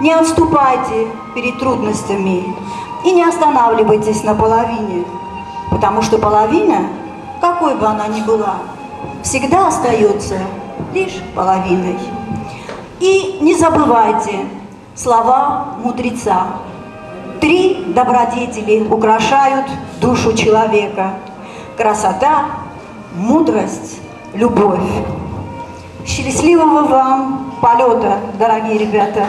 Не отступайте перед трудностями и не останавливайтесь на половине, потому что половина, какой бы она ни была, всегда остается лишь половиной. И не забывайте слова мудреца. 3 добродетели украшают душу человека: красота, мудрость, любовь. Счастливого вам полета, дорогие ребята!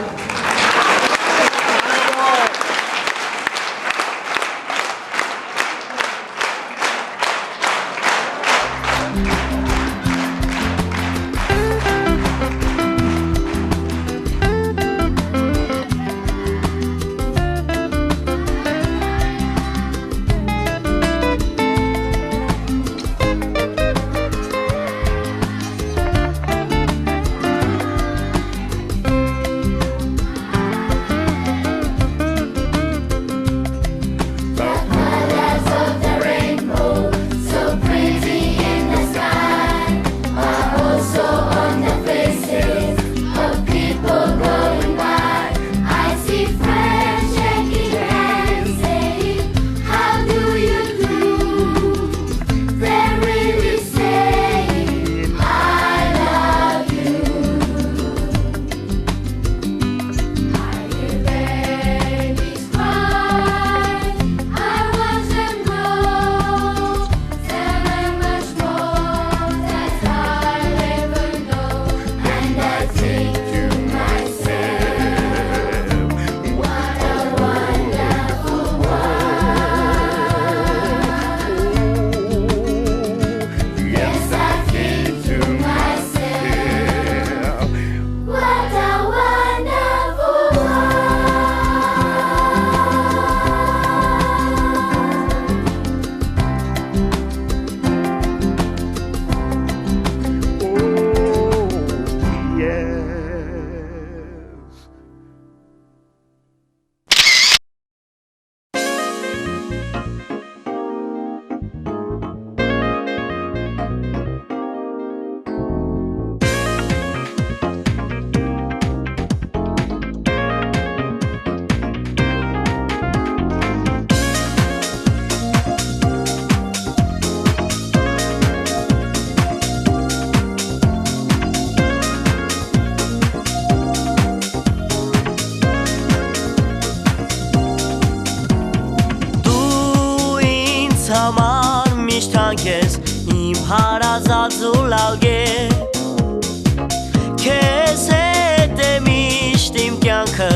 Քեզ հետ է միշտ իմ կյանքը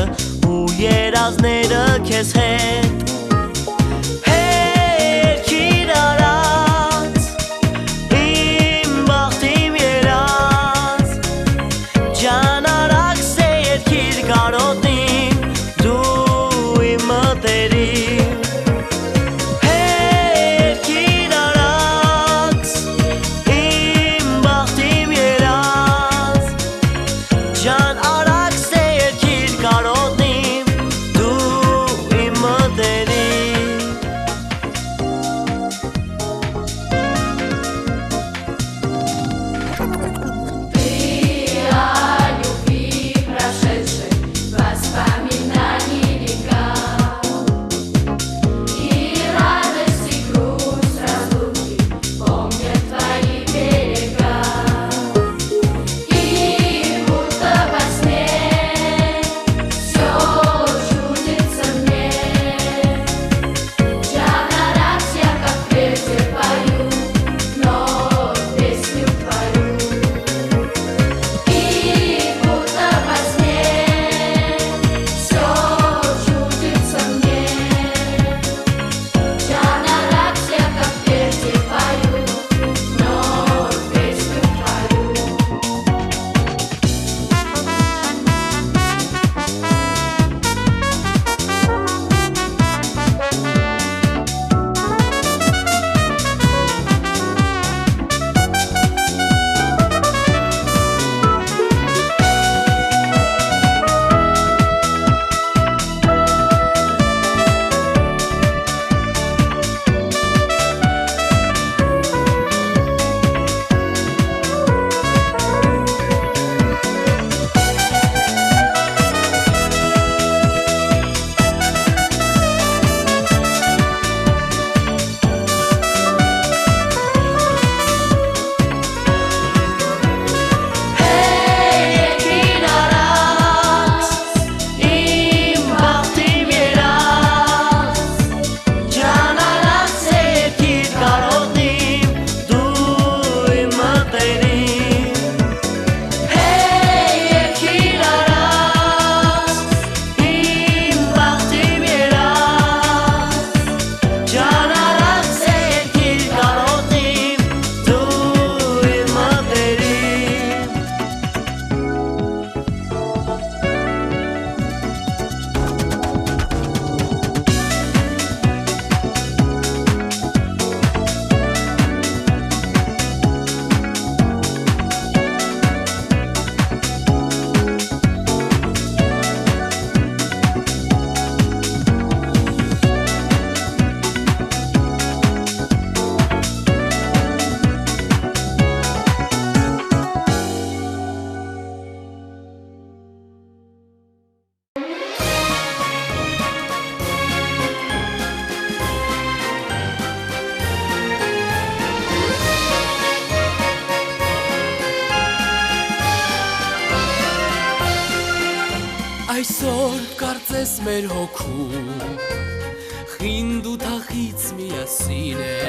ու երազները քեզ հետ Հերքիր արած իմ բախտ իմ երազ Ջան արաքս է երքիր կարոտնին դու իմ մտերին Ты о любви прошедшей Այսօր կարծես մեր հոգում խինդ ու թախից միասին է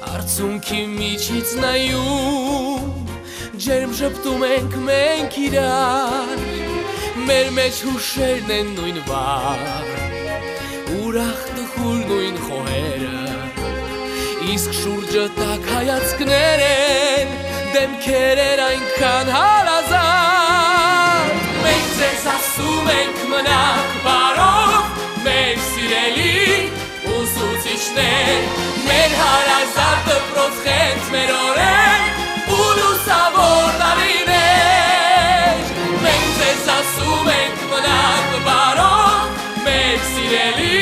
Արցունքի միջից նայում ջերմ ժպտում ենք մենք իրար Մեր մեջ հուշերն են նույն վար Ուրախ տխուր նույն խոհերը Իսկ շուրջը տակ հայացքներ են Դեմքեր են այնքան հարազատ Մենք ձեզ ասում ենք մնաք բարով Մեր սիրելի ուսուցիչներ Մեր հարազատ դպրոց խենթ մեր օրեր ու լուսավոր տարիներ Մենք ձեզ ասում ենք մնաք բարով Մեր սիրելի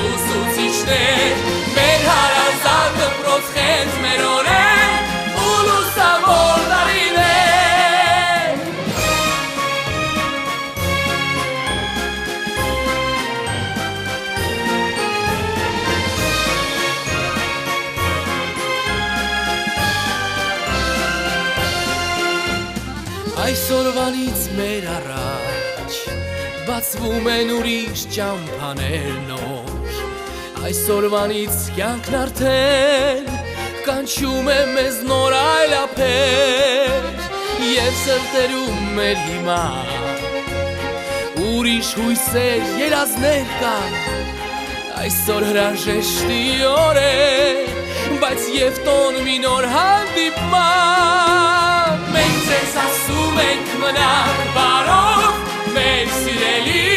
ուսուցիչներ Մեր հարազատ դպրոց խենթ մեր օրեր ու լուսավոր տարիներ Այսօրվանից մեր առաջ բացվում են ուրիշ ճամփաներ նոր Այսօրվանից կյանքն արդեն կանչում է մեզ նոր այլափեր Եվ սրտերում մեր հիմա ուրիշ հույսեր երազներ կան Այսօր հրաժեշտի օր է բայց և տոն մի նոր հանդիպման Մենք ձեզ ասում ենք մնաք բարով Մեր սիրելի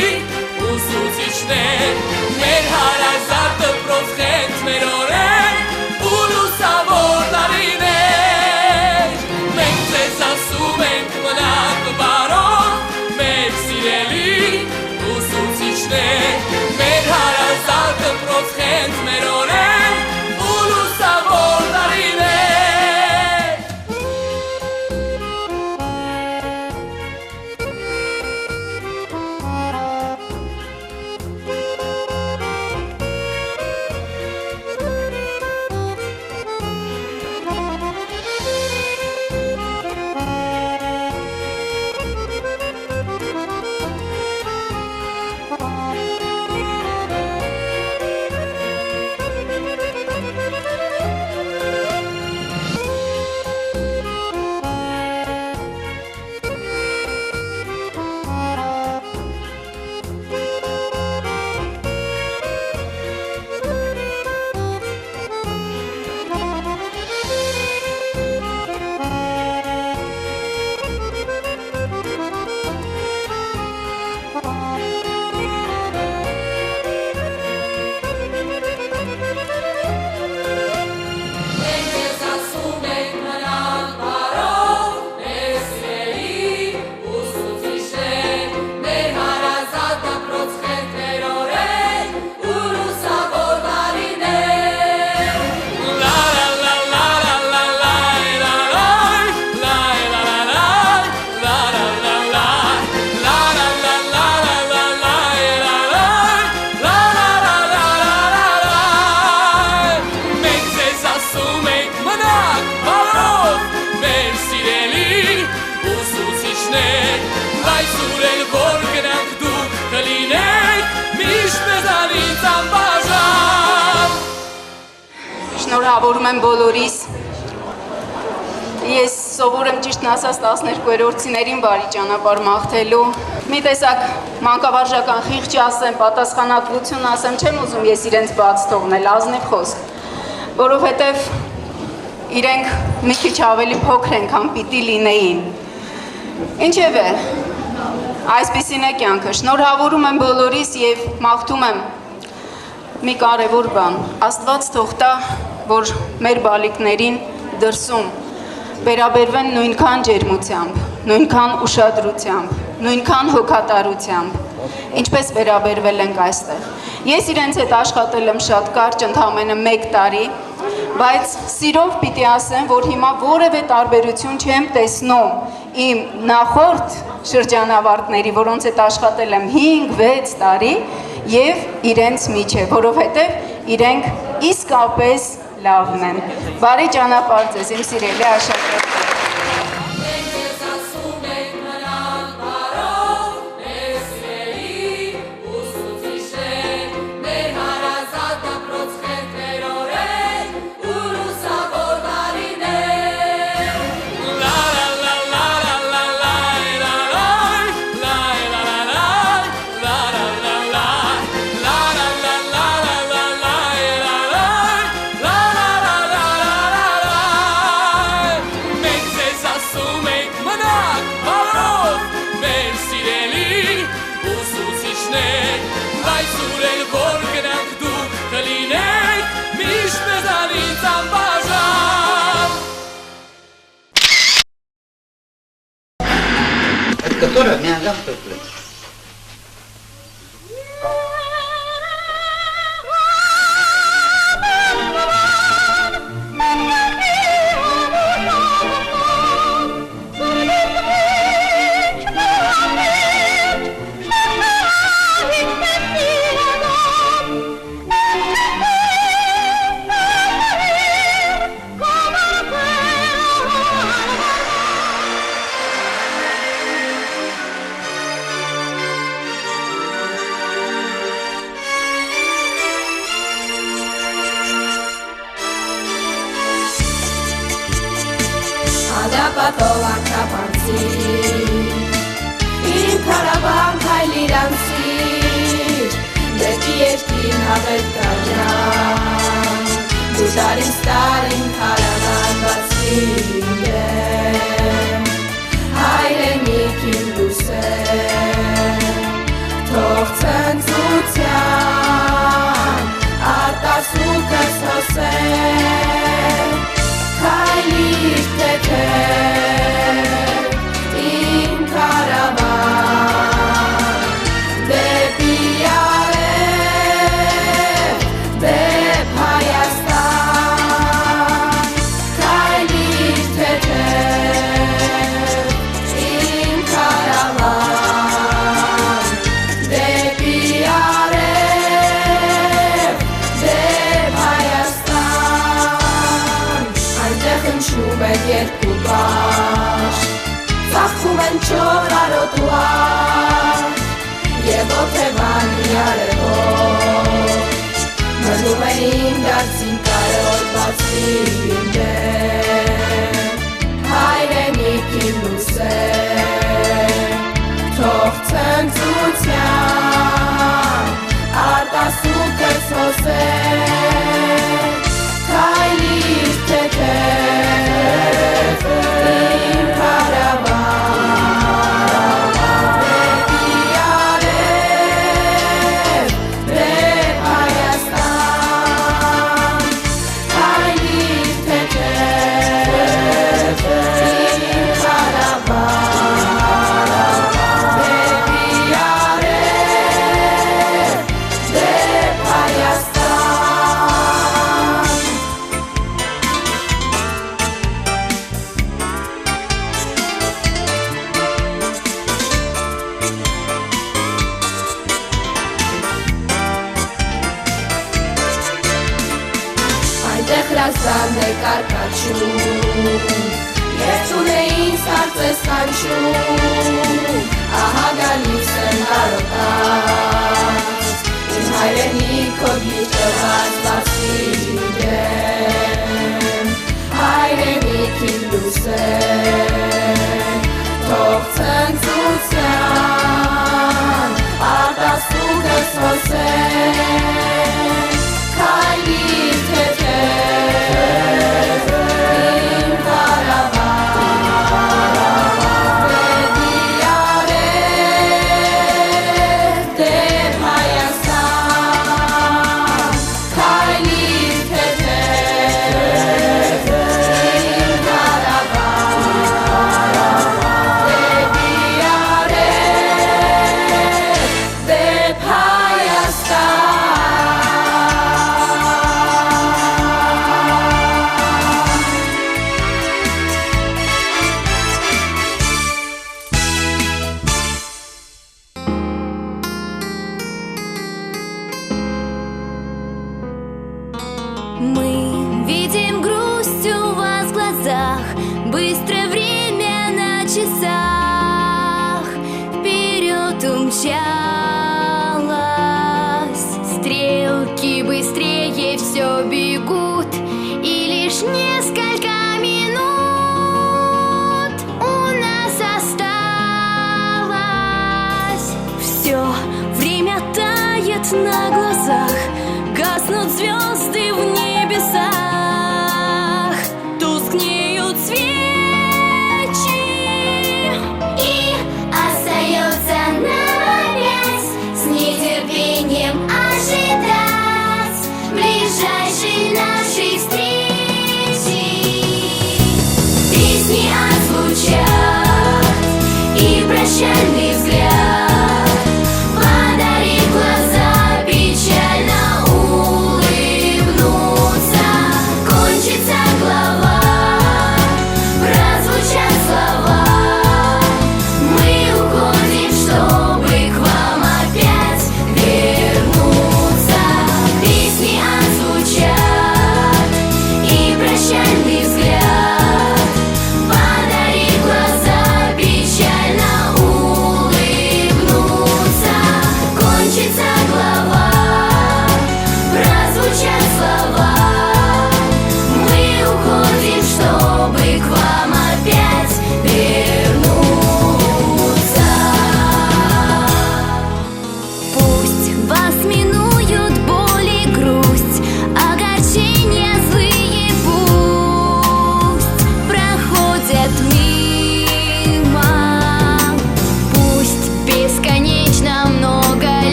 ուսուցիչներ Մեր հարազատ դպրոց խենթ մեր օրեր ու լուսավոր տարիներ Մենք ձեզ ասում ենք մնաք բարով Մեր սիրելի ուսուցիչներ Մեր հարազատ դպրոց խենթ մեր օրեր ու լուսավոր տարիներ Շնորհավորում եմ բոլորիս։ Ես սովոր եմ ճիշտն ասած 12-րդցիներին բարի ճանապարհ մաղթելու։ Մի տեսակ մանկավարժական խիղճ ասեմ, պատասխանատվություն ասեմ, չեմ ուզում ես իրենց բաց թողնել, ազնիվ խոսք, որովհետև իրենք մի քիչ ավելի փոքր են, քան պիտի լինեին։ Ինչևէ, այսպիսին է կյանքը։ Շնորհավորում եմ բոլորիս եւ մաղթում եմ մի կարևոր բան։ Աստված թող տա, որ մեր բալիկներին դրսում վերաբերվեն նույնքան ջերմությամբ, նույնքան ուշադրությամբ, նույնքան հոգատարությամբ, ինչպես վերաբերվել ենք այստեղ։ Ես իրենց հետ աշխատել եմ շատ կարճ, ընդամենը 1 տարի, բայց սիրով պիտի ասեմ, որ հիմա որևէ տարբերություն չեմ տեսնում իմ նախորդ շրջանավարտների, որոնց հետ աշխատել եմ 5-6 տարի եւ իրենց միջև, որովհետեւ իրենք իսկապես լավն են։ Բարի ճանապարհ ձեզ, իմ սիրելի աշակերտներ։ Մենք ձեզ ասում ենք մնալ բարով, մեր Ալամ տոպլը։ Պատով ակապանցի Իմ կարավան հայլ իրանցի Դեպի երկին հավետ կաղյան Դու տարին կարավան բացին դեմ Հայրենիք իմ լուսեր Թող ծնծության արտասուկս հոսեր Քայլիր թեթև իմ կարավան դեպի արև դեպ Հայաստան Քայլիր թեթև իմ կարավան դեպի արև դեպ Հայաստան Այնտեղ հնչում են երկու բաշ Ծաղկում են չոր արոտուար Եվ օթևանի արևոտ Մնում են իմ դարձին կարոտ բացին դեմ Հայրենիք իմ լուսեր Թող ծնծության արտասուկս հոսեր Քայլիր թեթև իմ կարավան դեպի արև դեպ Հայաստան Քայլիր թեթև իմ կարավան դեպի արև դեպ Հայաստան Այնտեղ հրազդանն է կարկաչում Եվ ծունեին սարծես կանչում Ահա գալիս են հարոտած Իմ հայրենիքով գիտված բացի դեմ Հայրենիք իմ լուսեր Թող ծնծության արտասուկս հոսեր Քայլիր թեթև իմ կարավան դեպի արև դեպ Հայաստան Քայլիր թեթև իմ կարավան դեպի արև դեպ Հայաստան Мы видим грусть у вас в глазах, быстрое время на часах вперед умчалось. Стрелки быстрее все бегут, и лишь несколько минут у нас осталось. Все время тает на глазах, гаснут звезды в небесах, тускнеют свечи, И остается нам опять с нетерпением ожидать ближайшей нашей встречи. Песни отзвучат и прощальный взгляд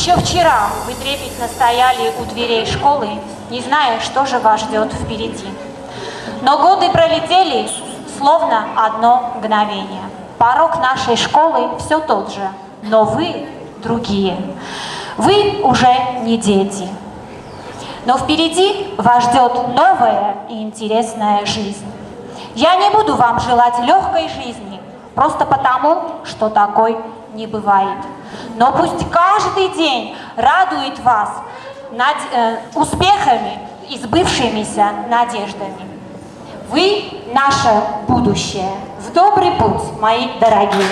Еще вчера вы трепетно стояли у дверей школы, не зная, что же вас ждет впереди. Но годы пролетели, словно одно мгновение. Порог нашей школы все тот же, но вы другие. Вы уже не дети. Но впереди вас ждет новая и интересная жизнь. Я не буду вам желать легкой жизни, просто потому, что такой не бывает. Но пусть каждый день радует вас успехами и сбывшимися надеждами. Вы наше будущее. В добрый путь, мои дорогие.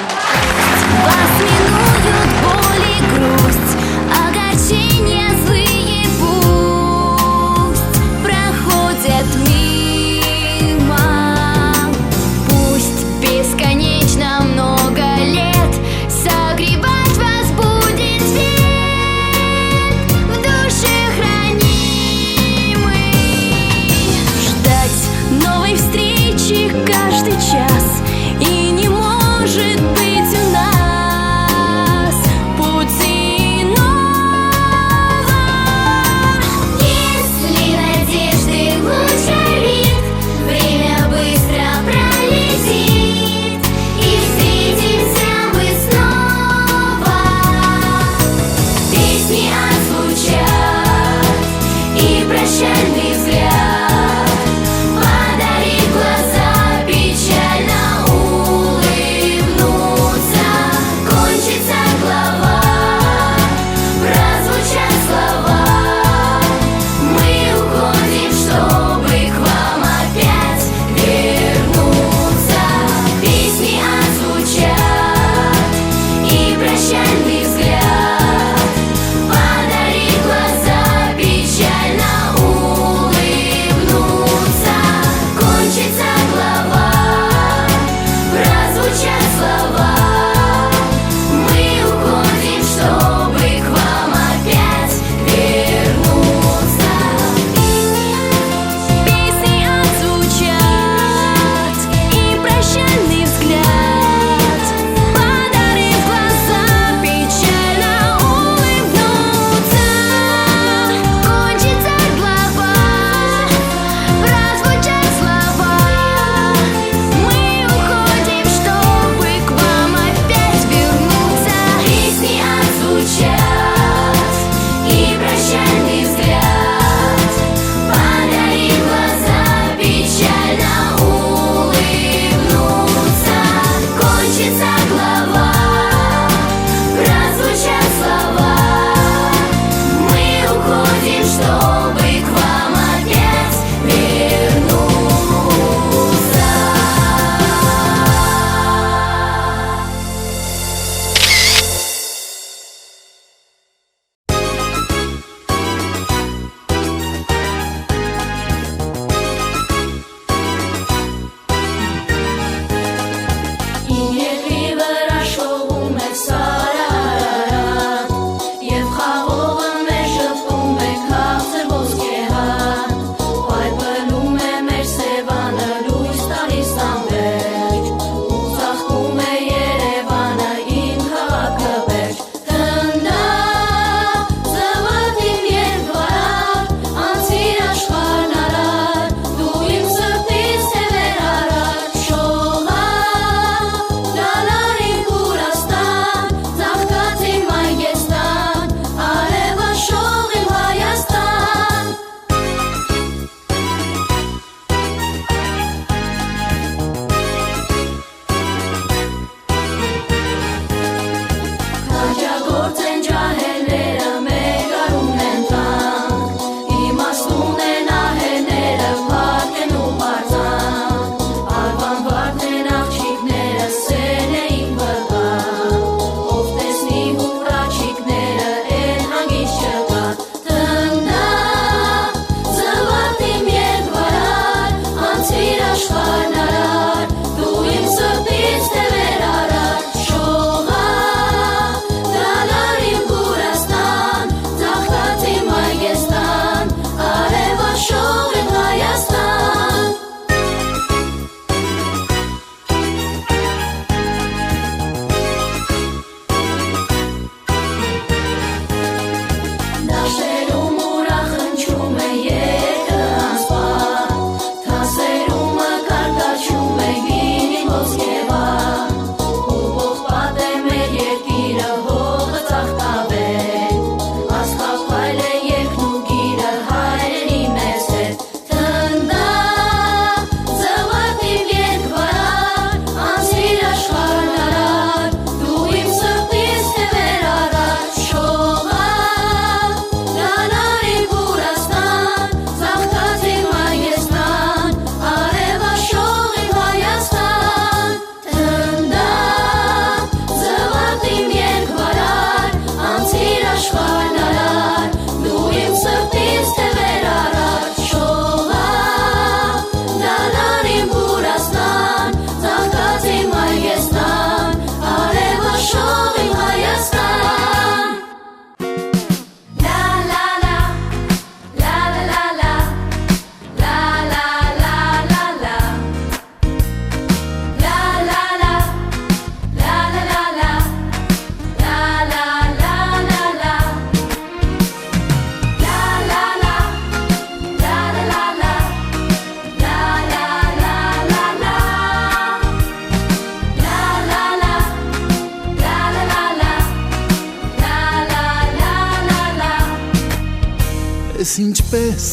Вас минуют боль и грусть, огорчения злые пусть проходят мимо. Пусть бесконечно много лет согревать вас будет свет в душе хранимый. Ждать новой встречи каждый час, и не может быть у нас пути Ես ինչպես,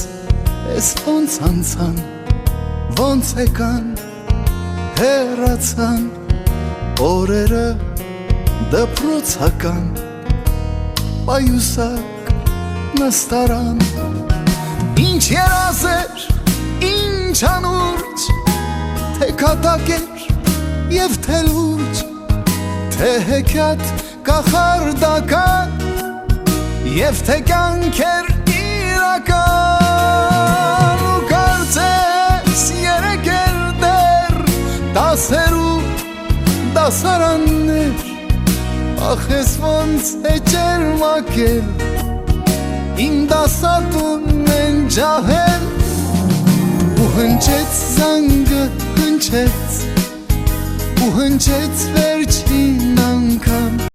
ես ոնց անցան, ոնց եկան, հեռացան, օրերը դպրոցական, պայուսակ նստարան, ինչ երազեր, ինչ անուրջ, թե կատակեր և թե լուրջ, թե հեքյատ կախարդական և թե կյանքեր իրական ու կարծես երեքեր դեր դասերու դասարաններ ախ ես ոնց է ճերմակել իմ դասատուն են ջահել ու հնչեց զանգը հնչեց ու հնչեց վերջին անգամ